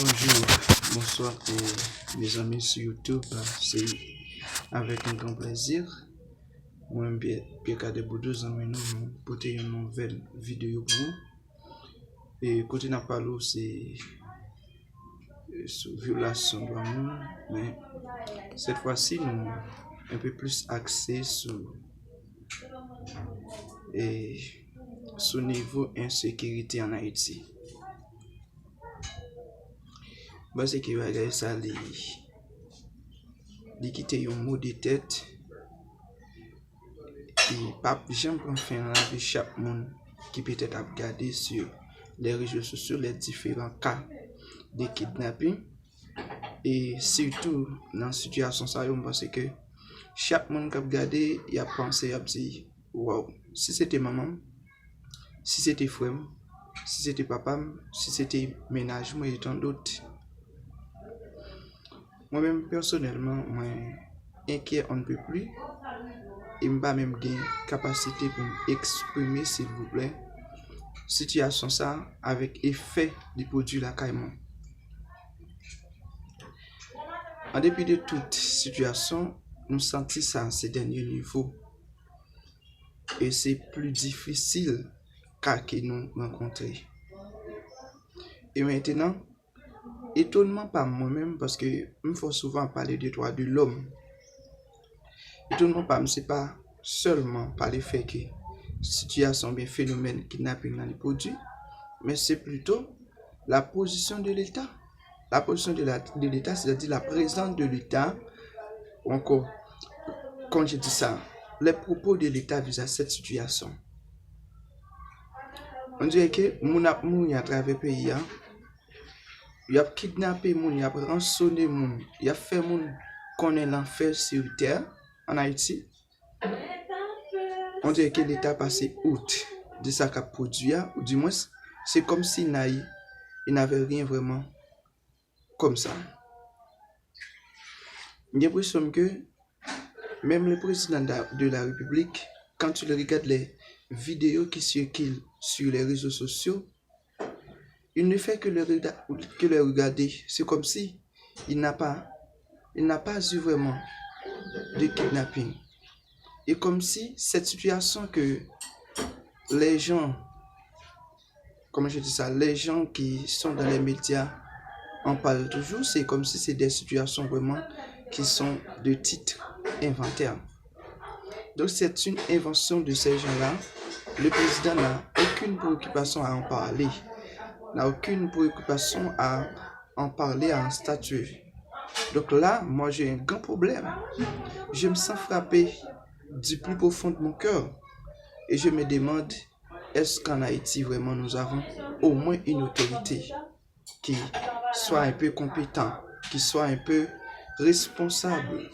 Bonjour, bonsoir et mes amis sur YouTube. C'est avec un grand plaisir. Moi, Pierre Kadebo, deux amis, nous porter une nouvelle vidéo pour vous. Et côté n'a pas l'eau, c'est sur violation de l'amour, mais cette fois-ci, nous un peu plus axé sur ce niveau insécurité en Haïti. C'est que regarder ça, les quitter un mot de tête et pas j'aime prendre fin à la vie chaque monde qui peut être regardé sur les réseaux sociaux les différents cas de kidnapping et surtout dans la situation ça je pense que chaque monde qui a regardé il a pensé à dire wow, si c'était maman, si c'était frère, si c'était papa, si c'était ménage moi et tant d'autres. Moi-même personnellement, moi inquiet on ne peut plus et m'pas même gain capacité pour m'exprimer s'il vous plaît situation ça avec effet du produit la caïman. En dépit de toute situation, nous sentons ça à ces derniers niveaux et c'est plus difficile qu'à que nous rencontrer. Et maintenant, étonnement par moi-même parce que il faut souvent parler des droits de l'homme. Étonnement par moi, c'est pas seulement par le fait que situation bien phénomène kidnapping dans les produits, mais c'est plutôt la position de l'État. La position de l'État, c'est-à-dire la présence de l'État, ou encore, quand je dis ça, les propos de l'État vis-à-vis de cette situation. On dirait que mon a mouru à travers le pays, il a kidnappé moun, il a rançonné moun, il a fait moun connaître l'enfer sur terre en Haïti. On dirait que l'État passé outre de ça qu'a produit, ou du moins, c'est comme si il n'avait rien vraiment comme ça. J'ai l'impression que même le président de la République, quand tu regardes les vidéos qui circulent sur les réseaux sociaux, il ne fait que le regarder. C'est comme si il n'a pas eu vraiment de kidnapping. Et comme si cette situation que les gens, comment je dis ça, les gens qui sont dans les médias en parlent toujours, c'est comme si c'est des situations vraiment qui sont de titre inventaire. Donc c'est une invention de ces gens-là. Le président n'a aucune préoccupation à en parler, n'a aucune préoccupation à en parler, à en statuer. Donc là, moi j'ai un grand problème. Je me sens frappé du plus profond de mon cœur et je me demande, est-ce qu'en Haïti vraiment nous avons au moins une autorité qui soit un peu compétent, qui soit un peu responsable?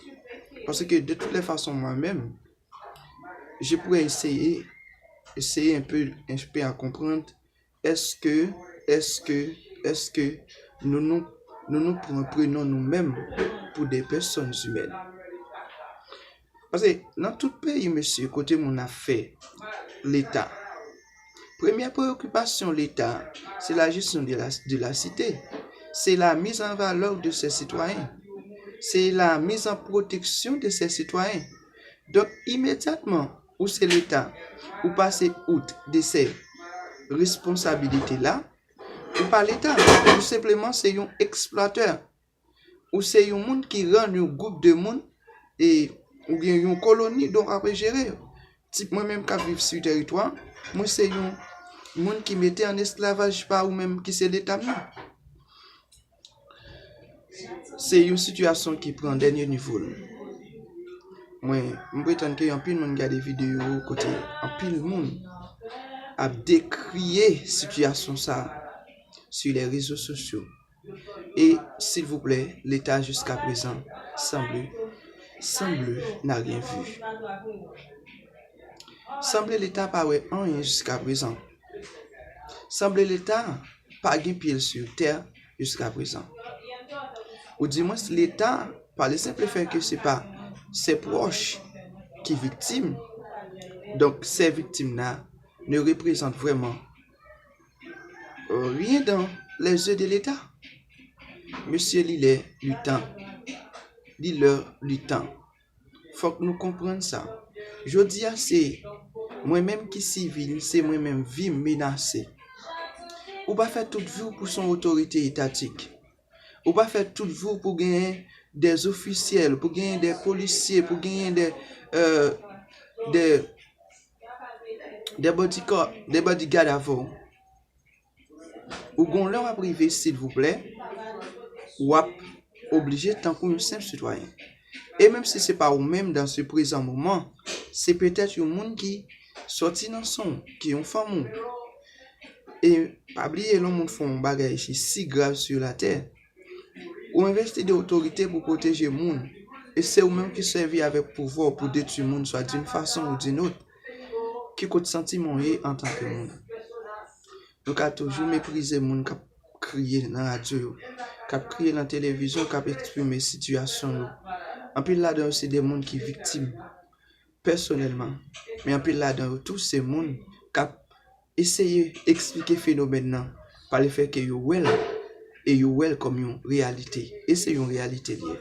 Parce que de toutes les façons, moi-même, je pourrais essayer un peu à comprendre, est-ce que nous prenons nous-mêmes pour des personnes humaines? Parce que dans tout pays, monsieur, côté mon affaire, l'État, première préoccupation l'État, c'est la gestion de la cité, c'est la mise en valeur de ses citoyens, c'est la mise en protection de ses citoyens. Donc immédiatement, où c'est l'État, ou passer outre de ces responsabilités-là, ou pas l'État, ou simplement c'est un exploiteur, ou c'est un monde qui rend un groupe de monde et ou bien une colonie dont on peut gérer. Type moi-même qui vivre sur le territoire, moi c'est un monde qui mettait en esclavage pas ou même qui c'est l'État même. C'est une situation qui prend dernier niveau. Moi, je prétends que y a un pile monde regarde des vidéos côté un pile monde a décrié situation ça sur les réseaux sociaux. Et s'il vous plaît, l'État jusqu'à présent semble n'a rien vu. Semble l'État pas ouais rien jusqu'à présent. Semble l'État pas gain pied sur terre jusqu'à présent. Ou du moins l'État par le simple fait que c'est pas ses proches qui victimes. Donc ces victimes-là ne représentent vraiment rien dans les yeux de l'État. monsieur Lillet du temps. Dis-leur du temps. Faut que nous comprenions ça. Je dis, c'est moi-même qui civil, c'est moi-même vie menacée. Ou pas faire toute vie pour son autorité étatique. Ou pas faire toute vie pour gagner des officiels, pour gagner des policiers, pour gagner des bodyguards avant. Ou gon leur à privé, s'il vous plaît, ou à obligé tant qu'on un simple citoyen. Et même si c'est pas ou même dans ce présent moment, c'est peut-être un monde qui sorti dans son, qui ont femme. Et pas oublier le monde font un bagage si grave sur la terre. Ou investir des autorités pour protéger le monde. Et c'est ou même qui servent avec pouvoir pour détruire le monde, soit d'une façon ou d'une autre, qui compte sentiment en tant que monde. Nous avons toujours méprisé le monde qui a crié dans la radio, qui a crié dans la télévision, qui a exprimé la situation. En plus là-dedans, c'est des gens qui sont victimes personnellement. Mais en plus là-dedans, tous ces gens qui ont essayé d'expliquer le phénomène par le fait que vous well et vous well comme une réalité. Et c'est une réalité liée.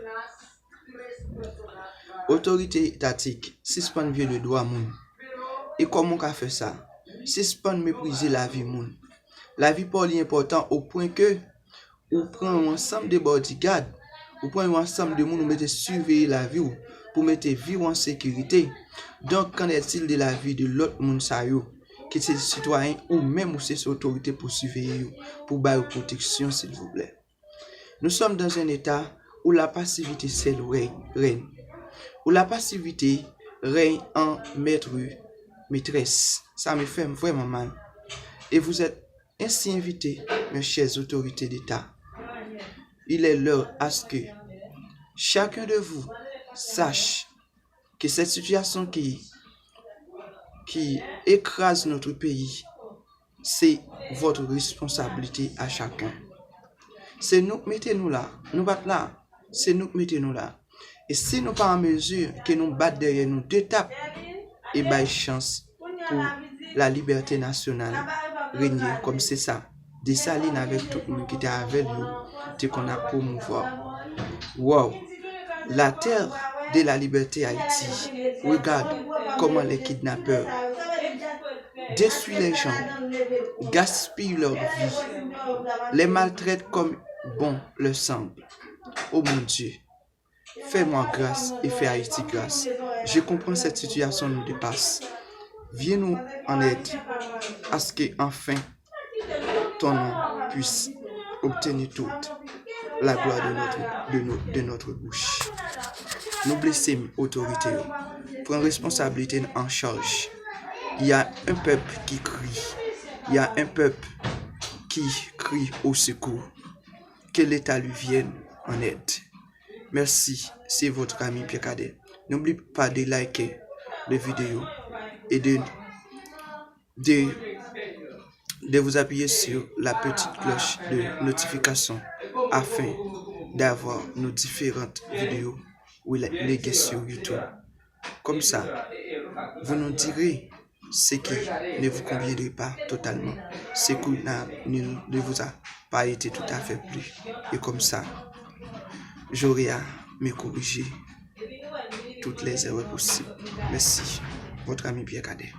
Autorité étatique, suspend le droit moun. Et comment on fait ça? Suspend mépriser la vie moun. La vie pour l'important au point que ou prend un ensemble de bodyguards, ou prend un ensemble de monde ou mettez surveiller la vie pour mettre vie en sécurité. Donc qu'en est-il de la vie de l'autre monde ça yo, qui c'est citoyen ou même ou c'est autorité pour surveiller pour bailler protection s'il vous plaît. Nous sommes dans un état où la passivité seule règne. Où la passivité règne en maîtresse. Ça me fait vraiment mal. Et vous êtes ainsi invités, mes chères autorités d'État. Il est l'heure à ce que chacun de vous sache que cette situation qui écrase notre pays, c'est votre responsabilité à chacun. C'est nous qui mettez-nous là. Nous battons là. C'est nous qui mettez-nous là. Et si nous pas en mesure que nous battons derrière nous deux tapes, et bien chance pour la liberté nationale régner comme c'est ça. Dessaline avec tout le monde qui était avec nous, c'est qu'on a promouvoir. Wow! La terre de la liberté Haïti. Regarde comment les kidnappeurs détruisent les gens, gaspillent leur vie, les maltraitent comme bon leur semble. Oh mon Dieu, fais-moi grâce et fais Haïti grâce. Je comprends cette situation nous dépasse. Viens-nous en aide à ce que enfin ton nom puisse obtenir toute la gloire de notre bouche. Nous blessons autorité, prends responsabilité en charge. Il y a un peuple qui crie, il y a un peuple qui crie au secours. Que l'État lui vienne en aide. Merci, c'est votre ami Pierre Cadet. N'oubliez pas de liker la vidéo et de vous appuyer sur la petite cloche de notification afin d'avoir nos différentes vidéos ou les guests sur YouTube. Comme ça, vous nous direz ce qui ne vous conviendrait pas totalement, ce qui ne vous a pas été tout à fait plu. Et comme ça, j'aurai à me corriger toutes les erreurs possibles. Merci, votre ami Pierre Cadet.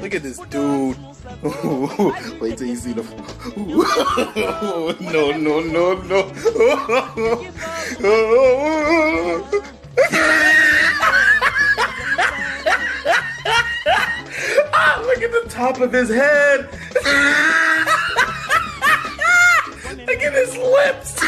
Look at this dude. Wait till you see the. No, no, no, no. Look at the top of his head. Look at his lips.